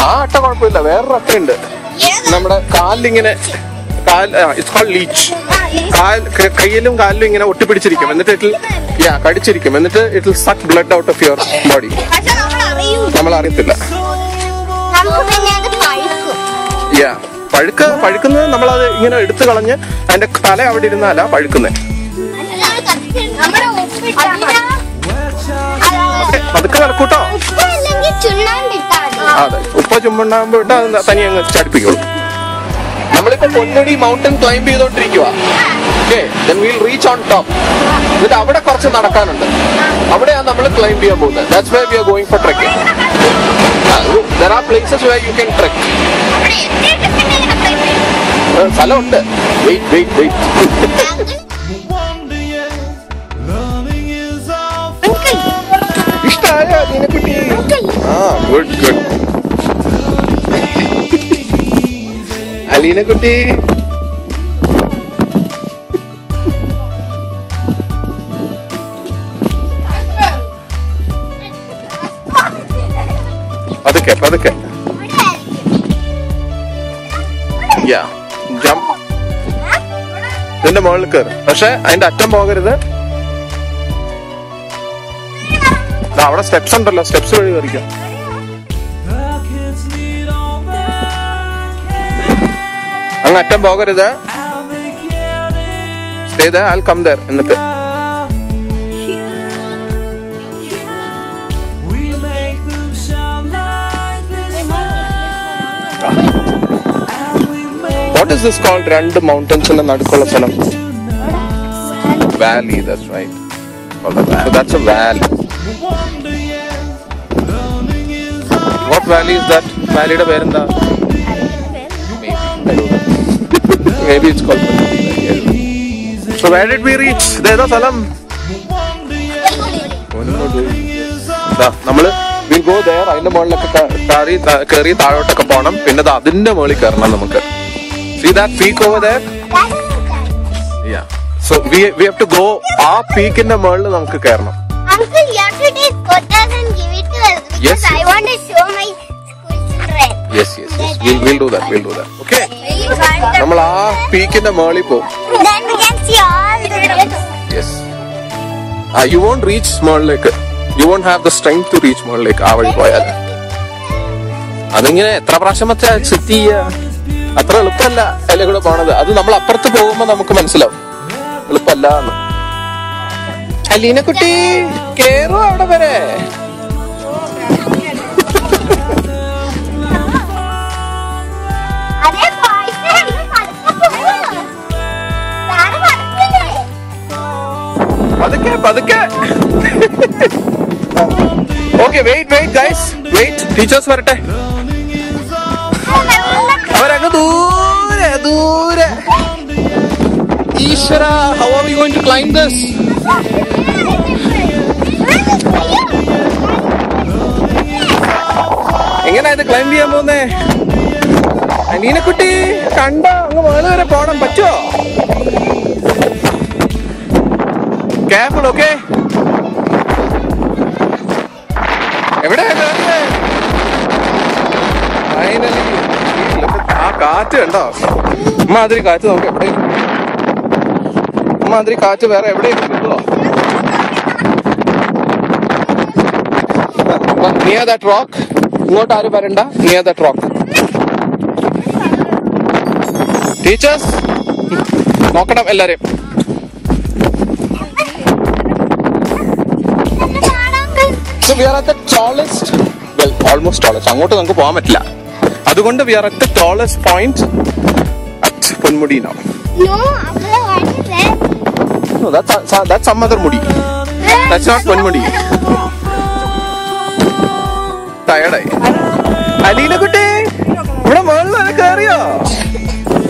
ആ അട്ട കുഴപ്പമില്ല, വേറൊരു അട്ടയുണ്ട് നമ്മുടെ കാലിലിങ്ങനെ, ഇറ്റ്സ് കോൾഡ് ലീച്ച്. കയ്യിലും കാലിലും ഇങ്ങനെ ഒട്ടിപ്പിടിച്ചിരിക്കും, എന്നിട്ട് കടിച്ചിരിക്കും, എന്നിട്ട് it will suck blood out of your body. നമ്മൾ അറിയത്തില്ല. പഴുക്കുന്നത് നമ്മളത് ഇങ്ങനെ എടുത്തു കളഞ്ഞ് അതിന്റെ തല അവിടെ ഇരുന്നല്ല പഴുക്കുന്നേ. പതുക്കെ നടക്കൂട്ടോ. അതെ, ഉപ്പ ചുമണ്ടാകുമ്പോ ഇട്ട് അത് തനി അങ്ങ് ചടിപ്പിക്കുള്ളൂ. നമ്മളിപ്പോ പൊന്മുടി മൗണ്ടൻ ക്ലൈംബ് ചെയ്തോണ്ടിരിക്കുക. Okay, then we'll reach on top. എന്നിട്ട് അവിടെ കുറച്ച് നടക്കാനുണ്ട്, അവിടെയാണ് നമ്മൾ ക്ലൈംബ് ചെയ്യാൻ പോകുന്നത്. That's why we are going for trekking. There are places where you can trek. സ്ഥലമുണ്ട്. വെയിറ്റ് ഇഷ്ടായോ അലീനക്കുട്ടി? ഗുഡ് അലീനക്കുട്ടി. പതുക്കെ ജംപ്. ഇതിന്റെ മുകളിൽ കയറി, പക്ഷെ അതിന്റെ അറ്റം പോകരുത്. അവിടെ സ്റ്റെപ്സ് ഉണ്ടല്ലോ, സ്റ്റെപ്സ് വഴി കയറിക്കാം. അങ്ങ് അറ്റം പോകരുത്. Stay there, I'll come there. എന്നിട്ട് what is this called? രണ്ട് മൗണ്ടൻസിന്റെ നടുക്കുള്ള സ്ഥലം. Valley, that's right. So that's a valley. What valley is that? Valleyയുടെ പേരെന്താ? Maybe it's called Valley. So where did we reach? ഇതേതാ സ്ഥലം? നമ്മള് we'll go there. അതിന്റെ മുകളിലൊക്കെ കയറി താഴോട്ടൊക്കെ പോണം. പിന്നെ അതിന്റെ മുകളിൽ കയറണം നമുക്ക്. See that peak over there? Yeah. So we have to go. ആ പീക്കിന്റെ മുകളിൽ നമുക്ക് കയറണം. Uncle, you have to take photos and give it to us because yes. I want to show my school children. Yes. We'll do that. Okay. നമ്മൾ ആ പീക്കിന്റെ മുകളിൽ പോകും. Then we can see all the kids. Yes. You won't reach മുകളിലേക്ക്. You won't have the strength to reach മുകളിലേക്ക് ആ വഴി പോയാൽ. അതിങ്ങനെ എത്ര പ്രാവശ്യം സിറ്റ് ചെയ്യാ? അത്ര എളുപ്പമല്ല അതിലെ കൂടെ പോണത്. അത് നമ്മൾ അപ്പുറത്ത് പോകുമ്പോ നമുക്ക് മനസ്സിലാവും എളുപ്പമല്ല എന്ന്. അലീനക്കുട്ടി കേറോ അവിടെ വരെ? പതുക്കെ. Okay, wait guys, wait. Teachers വരട്ടെ. അവരങ്ങ് ദൂരെ. ഈശ്വര, how are we going to climb this? എങ്ങനെയാ ഇത് ക്ലൈംബ് ചെയ്യാൻ പോകുന്നേ? അലീനക്കുട്ടി കണ്ടോ? അങ്ങ് മുകളിൽ വരെ പോണം. പറ്റുമോ? Careful, okay? എവിടെയാ? ഫൈനലി ആ കാറ്റ് കണ്ടോ? ഇമ്മാതിരി കാറ്റ് നമുക്ക് എവിടെയും, ഇമ്മാതിരി കാറ്റ് വേറെ എവിടെയും കിട്ടുമോ? Near that rock. ഇങ്ങോട്ട് ആരും വരണ്ട. Near that rock. Teachers നോക്കണം എല്ലാരെയും. So we are at the tallest, well, almost tallest. അങ്ങോട്ട് നമുക്ക് പോകാൻ പറ്റില്ല. അതുകൊണ്ട് we are at the tallest point at Ponmudi now. No, what is that? No, that's some other Mudi. That's not Ponmudi. ടയർഡായി. അലീനക്കുട്ടി ഇവിടെ മുകളിൽ വരെ കയറിയോ?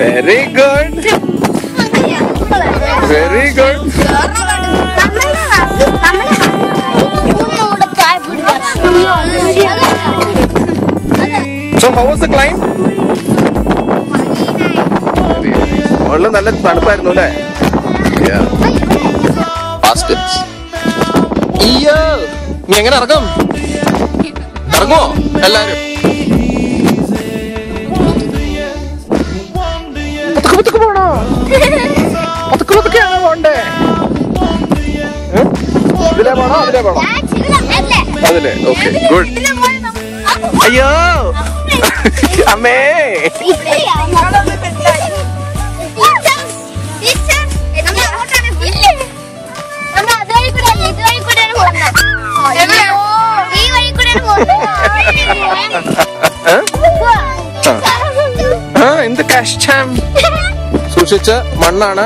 Very good. So how was the climb? മുകളിൽ നല്ല തണുപ്പായിരുന്നു അല്ലേ? നീ എങ്ങനെ ഇറങ്ങുമോ എല്ലാരും? പതുക്കെ പതുക്കെയാണ് പോണ്ടേ. ഇതിലേ പോണോ അതിലേ പോണോ? അതിലേ. Okay good. അയ്യോ അമ്മേ. എന്ത് കഷ്ടം. സൂക്ഷിച്ച്, മണ്ണാണ്.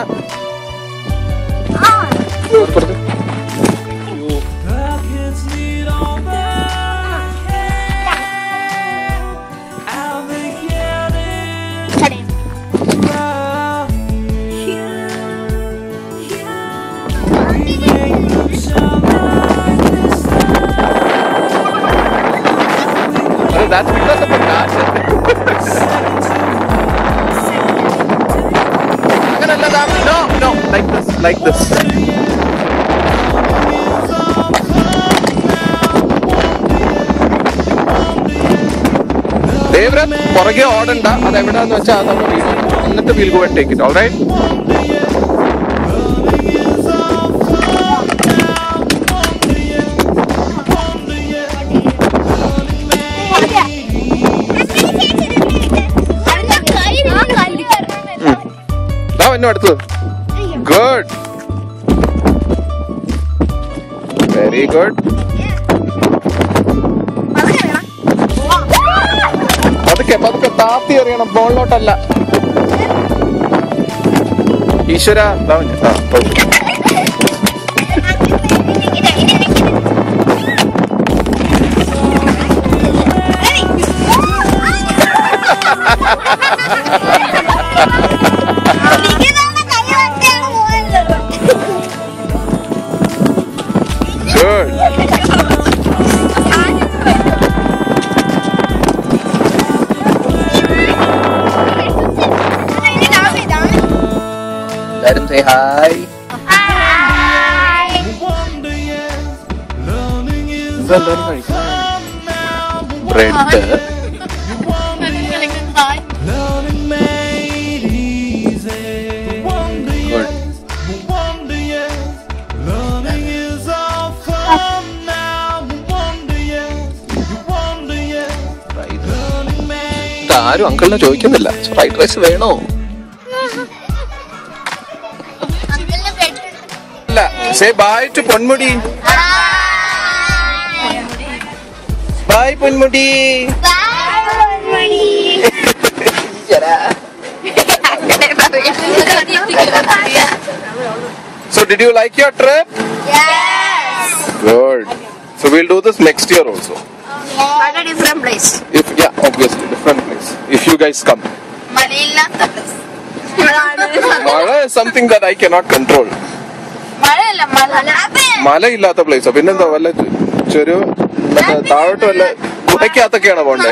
That's because of the cat. No, like this. Devvrat പുറകെ ഓടണ്ട, അത് എവിടാന്ന് വെച്ചാൽ അത് നമ്മൾ എന്നിട്ട് we'll go and take it, all right? എന്നെ അടുത്തത്. Good, very good. പതുക്കെ പതുക്കെ താത്തി എറിയണം, ബോളിലോട്ടല്ല. ഈശ്വര say hi. Bread. ആരും അങ്കിളിനെ ചോദിക്കുന്നില്ല ഫ്രൈഡ് റൈസ് വേണോ. Say bye to Ponmudi. Bye Ponmudi. Bye Ponmudi. So did you like your trip? Yes. Good. So we'll do this next year also. At a different place. Obviously different place. If you guys come. Malilla place. Mala is something that I cannot control. മലയില്ലാത്ത പ്ലേസോ പിന്നെന്താ? വല്ല ചെറു താഴോട്ട് വല്ല ഗുഹയ്ക്കകത്തൊക്കെയാണോ പോണ്ടേ?